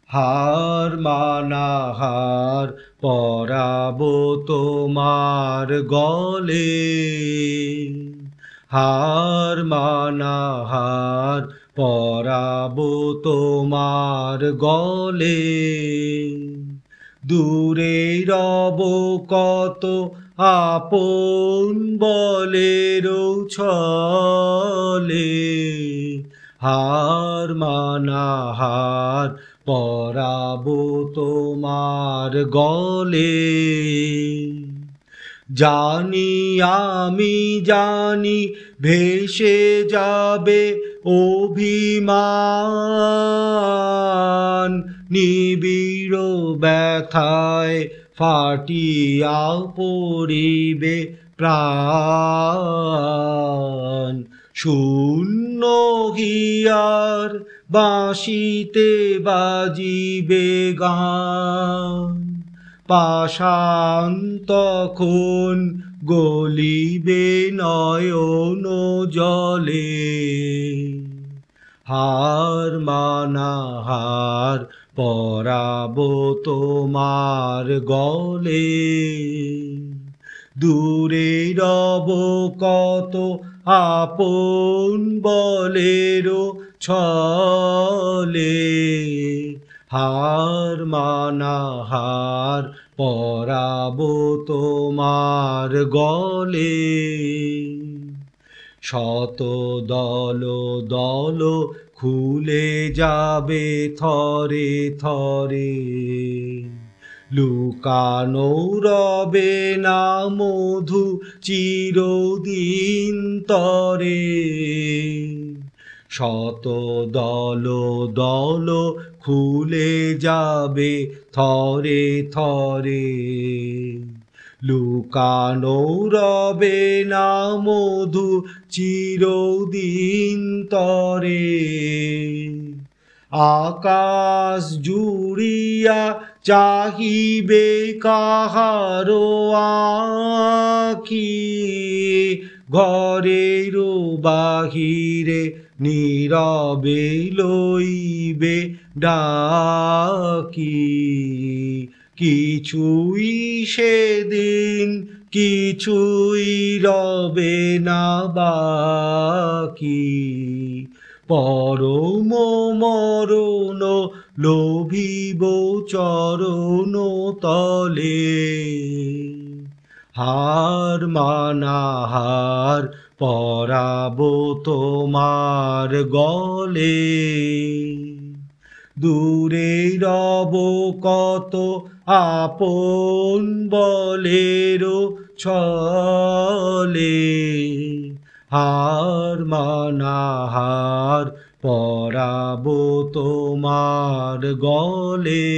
হার মানাহার পরাবো তোমার গলে, হার মানাহার পরাবো তোমার গলে। দূরে রব কত আপন বলেরও ছলে, হার মানাহার পরাবো তোমার গলে। জানি আমি জানি ভেসে যাবে অভিমান, নিবিড় ব্যথায় ফাটিয়া পড়িবে প্রাণ। শূন্য হিয়ার বাঁশিতে বাজিবে গান, পাষাণ তখন গলিবে নয়ন জলে। হার মানাহার পরাবো তোমার গলে, দূরে রব কত আপন বলেরও ছলে, হার মানাহার পরাবো তোমার গলে। শত দল দল খুলে যাবে থরে থরে, লুকানো রবে না মধু চিরদিন তরে। শত দল দল খুলে যাবে থরে থরে, লুকানো রবে না মধু চিরদিন তরে। আকাশ জুড়িয়া চাহিবে কাহারো আঁখি, ঘরের বাহিরে নীরবে লইবে ডাকি। কিছুই সেদিন কিছুই রবে না বাকি, পরম মরণ লোভিব চরণ তলে। হার মানাহার পরাবো তোমার গলে, দূরে রব কত আপন বলেরও ছলে, হার মানাহার পরাবো তোমার গলে।